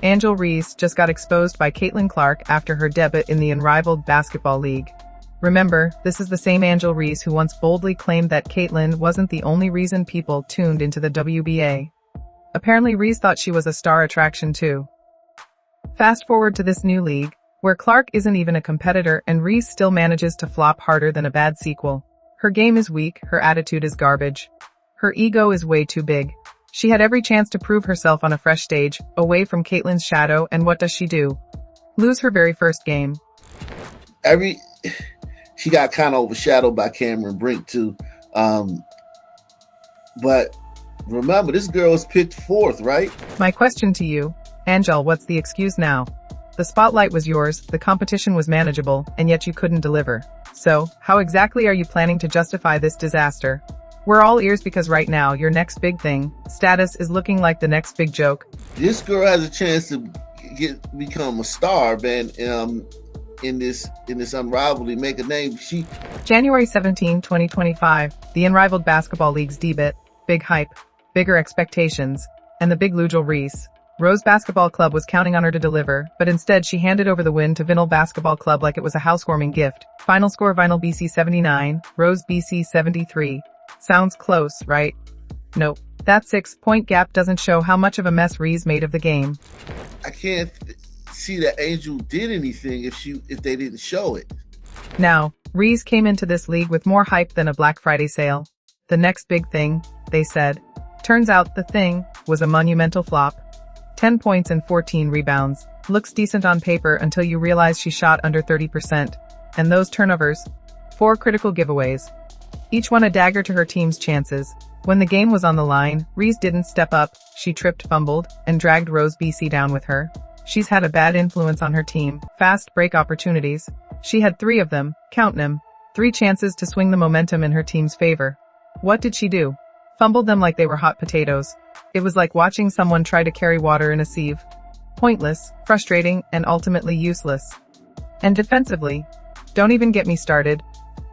Angel Reese just got exposed by Caitlin Clark after her debut in the unrivaled basketball league. Remember, this is the same Angel Reese who once boldly claimed that Caitlin wasn't the only reason people tuned into the WNBA. Apparently Reese thought she was a star attraction too. Fast forward to this new league, where Clark isn't even a competitor and Reese still manages to flop harder than a bad sequel. Her game is weak, her attitude is garbage. Her ego is way too big. She had every chance to prove herself on a fresh stage, away from Caitlin's shadow, and what does she do? Lose her very first game. She got kind of overshadowed by Cameron Brink too. But remember, this girl was picked 4th, right? My question to you, Angel, what's the excuse now? The spotlight was yours, the competition was manageable, and yet you couldn't deliver. So, how exactly are you planning to justify this disaster? We're all ears because right now, your next big thing, status, is looking like the next big joke. This girl has a chance to become a star, man, in this unrivaled, make a name. January 17, 2025, the unrivaled basketball league's debut, big hype, bigger expectations, and the big Angel Reese. Rose Basketball Club was counting on her to deliver, but instead she handed over the win to Vinyl Basketball Club like it was a housewarming gift. Final score: Vinyl BC 79, Rose BC 73. Sounds close, right? Nope. That 6-point gap doesn't show how much of a mess Reese made of the game. I can't see that Angel did anything if they didn't show it. Now, Reese came into this league with more hype than a Black Friday sale. The next big thing, they said. Turns out the thing was a monumental flop. 10 points and 14 rebounds. Looks decent on paper until you realize she shot under 30%. And those turnovers. 4 critical giveaways. Each one a dagger to her team's chances. When the game was on the line, Reese didn't step up, she tripped, fumbled, and dragged Rose BC down with her. She's had a bad influence on her team. Fast break opportunities. She had 3 of them, count them. 3 chances to swing the momentum in her team's favor. What did she do? Fumbled them like they were hot potatoes. It was like watching someone try to carry water in a sieve. Pointless, frustrating, and ultimately useless. And defensively, don't even get me started.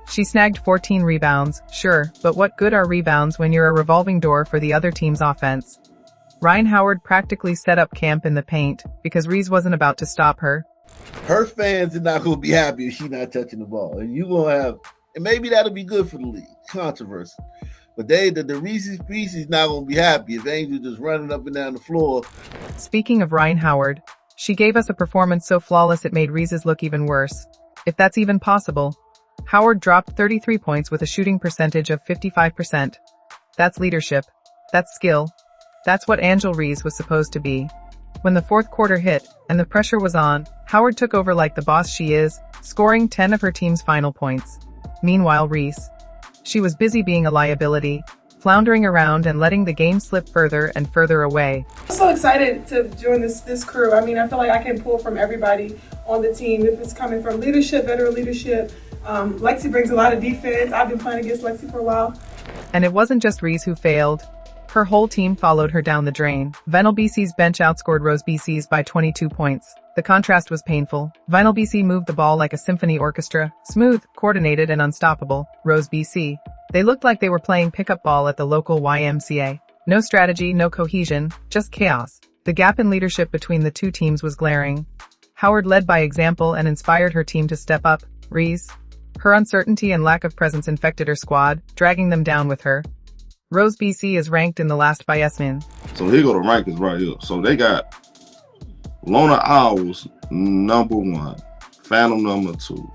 She snagged 14 rebounds, sure, but what good are rebounds when you're a revolving door for the other team's offense? Ryan Howard practically set up camp in the paint because Reese wasn't about to stop her. Her fans are not going to be happy if she's not touching the ball. And you're going to have, and maybe that'll be good for the league. Controversy. But the Reese's Pieces not going to be happy if Angel just running up and down the floor. Speaking of Ryan Howard, she gave us a performance so flawless it made Reese's look even worse. If that's even possible. Howard dropped 33 points with a shooting percentage of 55%. That's leadership. That's skill. That's what Angel Reese was supposed to be. When the 4th quarter hit, and the pressure was on, Howard took over like the boss she is, scoring 10 of her team's final points. Meanwhile Reese. She was busy being a liability, floundering around and letting the game slip further and further away. I'm so excited to join this crew. I mean, I feel like I can pull from everybody on the team. If it's coming from leadership, veteran leadership, Lexi brings a lot of defense. I've been playing against Lexi for a while. And it wasn't just Reese who failed. Her whole team followed her down the drain. Vinyl BC's bench outscored Rose BC's by 22 points. The contrast was painful. Vinyl BC moved the ball like a symphony orchestra, smooth, coordinated, and unstoppable. Rose BC. They looked like they were playing pickup ball at the local YMCA. No strategy, no cohesion, just chaos. The gap in leadership between the two teams was glaring. Howard led by example and inspired her team to step up. Reese. Her uncertainty and lack of presence infected her squad, dragging them down with her. Rose BC is ranked in the last by Esmin. So here go the rankings right here. So they got Lona Owls #1, Phantom #2,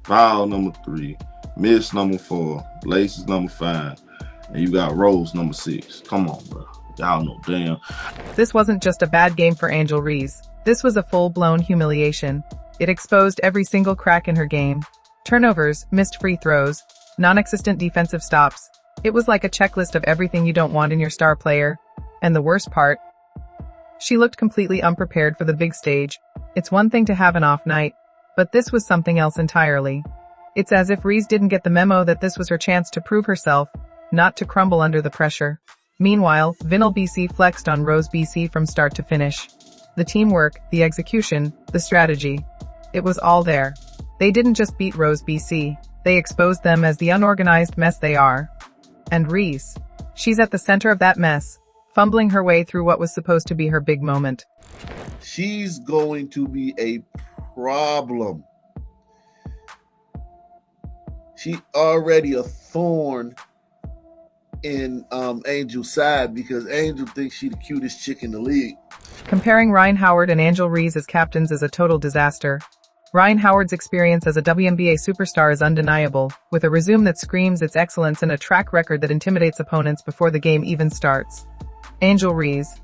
Vile #3, Miss #4, Laces #5, and you got Rose #6. Come on, bro. Y'all know damn. This wasn't just a bad game for Angel Reese. This was a full-blown humiliation. It exposed every single crack in her game. Turnovers, missed free throws, non-existent defensive stops. It was like a checklist of everything you don't want in your star player. And the worst part, she looked completely unprepared for the big stage. It's one thing to have an off night, but this was something else entirely. It's as if Reese didn't get the memo that this was her chance to prove herself, not to crumble under the pressure. Meanwhile, Vinyl BC flexed on Rose BC from start to finish. The teamwork, the execution, the strategy. It was all there. They didn't just beat Rose BC, they exposed them as the unorganized mess they are. And Reese. She's at the center of that mess, fumbling her way through what was supposed to be her big moment. She's going to be a problem. She already a thorn in Angel's side because Angel thinks she's the cutest chick in the league. Comparing Rhyne Howard and Angel Reese as captains is a total disaster. Rhyne Howard's experience as a WNBA superstar is undeniable, with a resume that screams its excellence and a track record that intimidates opponents before the game even starts. Angel Reese.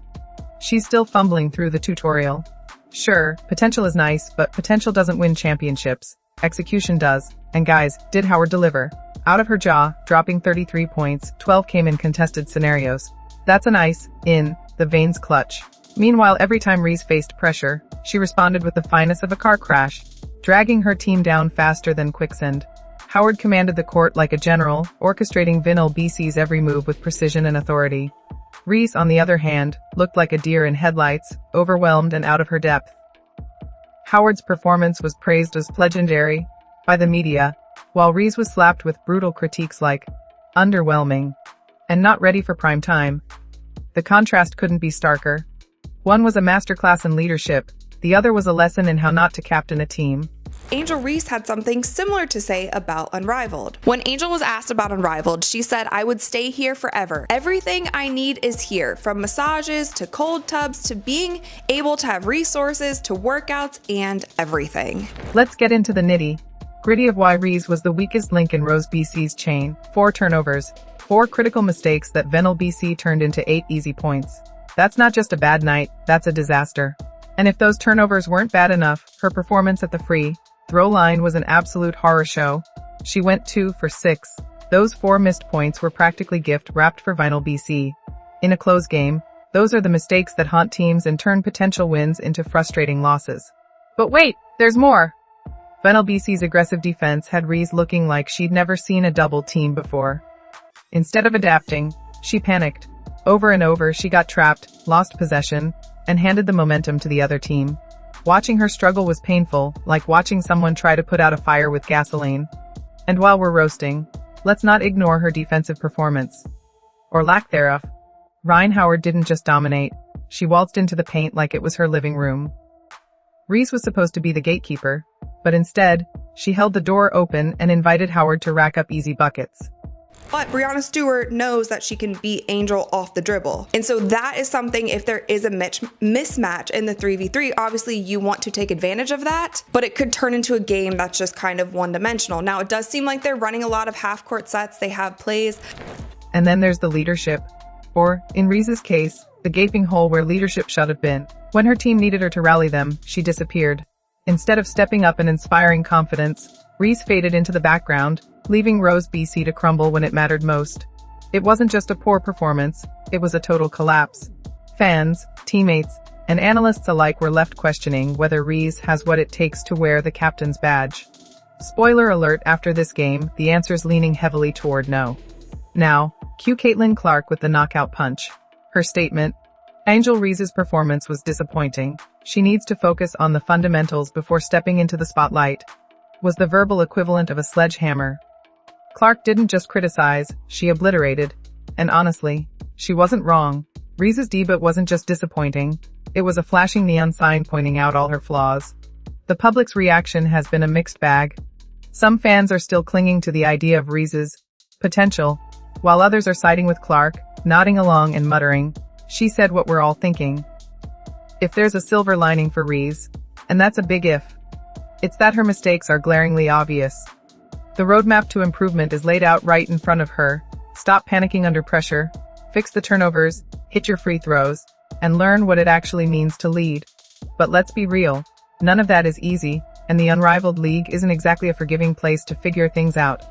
She's still fumbling through the tutorial. Sure, potential is nice, but potential doesn't win championships. Execution does. And guys, did Howard deliver? Out of her jaw, dropping 33 points, 12 came in contested scenarios. That's a nice, in the veins clutch. Meanwhile, every time Reese faced pressure, she responded with the finesse of a car crash, dragging her team down faster than quicksand. Howard commanded the court like a general, orchestrating WNBA's every move with precision and authority. Reese, on the other hand, looked like a deer in headlights, overwhelmed and out of her depth. Howard's performance was praised as legendary by the media, while Reese was slapped with brutal critiques like underwhelming and not ready for prime time. The contrast couldn't be starker. One was a masterclass in leadership, the other was a lesson in how not to captain a team. Angel Reese had something similar to say about Unrivaled. When Angel was asked about Unrivaled, she said, "I would stay here forever. Everything I need is here, from massages to cold tubs to being able to have resources to workouts and everything." Let's get into the nitty-gritty of why Reese was the weakest link in Rose BC's chain. 4 turnovers, 4 critical mistakes that WNBA turned into 8 easy points. That's not just a bad night, that's a disaster. And if those turnovers weren't bad enough, her performance at the free throw line was an absolute horror show. She went 2 for 6. Those 4 missed points were practically gift wrapped for WNBA. In a close game, those are the mistakes that haunt teams and turn potential wins into frustrating losses. But wait, there's more! WNBA's aggressive defense had Reese looking like she'd never seen a double team before. Instead of adapting, she panicked. Over and over, she got trapped, lost possession, and handed the momentum to the other team. Watching her struggle was painful, like watching someone try to put out a fire with gasoline. And while we're roasting, let's not ignore her defensive performance. Or lack thereof. Rhyne Howard didn't just dominate, she waltzed into the paint like it was her living room. Reese was supposed to be the gatekeeper, but instead, she held the door open and invited Howard to rack up easy buckets. But Breanna Stewart knows that she can beat Angel off the dribble. And so that is something, if there is a mismatch in the 3v3, obviously you want to take advantage of that, but it could turn into a game that's just kind of one-dimensional. Now, it does seem like they're running a lot of half-court sets. They have plays. And then there's the leadership. Or, in Reese's case, the gaping hole where leadership should have been. When her team needed her to rally them, she disappeared. Instead of stepping up and inspiring confidence, Reese faded into the background, leaving Rose BC to crumble when it mattered most. It wasn't just a poor performance, it was a total collapse. Fans, teammates, and analysts alike were left questioning whether Reese has what it takes to wear the captain's badge. Spoiler alert, after this game, the answer's leaning heavily toward no. Now, cue Caitlin Clark with the knockout punch. Her statement: Angel Reese's performance was disappointing. She needs to focus on the fundamentals before stepping into the spotlight. Was the verbal equivalent of a sledgehammer. Clark didn't just criticize, she obliterated. And honestly, she wasn't wrong. Reese's debut wasn't just disappointing, it was a flashing neon sign pointing out all her flaws. The public's reaction has been a mixed bag. Some fans are still clinging to the idea of Reese's potential, while others are siding with Clark, nodding along and muttering, "She said what we're all thinking." If there's a silver lining for Reese, and that's a big if, it's that her mistakes are glaringly obvious. The roadmap to improvement is laid out right in front of her. Stop panicking under pressure, fix the turnovers, hit your free throws, and learn what it actually means to lead. But let's be real, none of that is easy, and the unrivaled league isn't exactly a forgiving place to figure things out.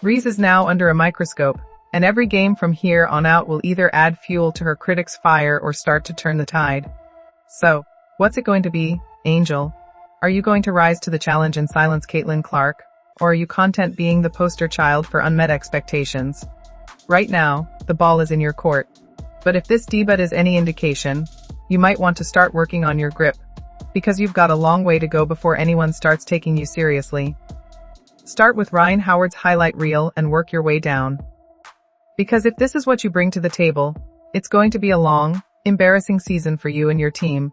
Reese is now under a microscope, and every game from here on out will either add fuel to her critics' fire or start to turn the tide. So, what's it going to be, Angel? Are you going to rise to the challenge and silence Caitlin Clark? Or are you content being the poster child for unmet expectations? Right now, the ball is in your court. But if this debut is any indication, you might want to start working on your grip, because you've got a long way to go before anyone starts taking you seriously. Start with Rhyne Howard's highlight reel and work your way down. Because if this is what you bring to the table, it's going to be a long, embarrassing season for you and your team.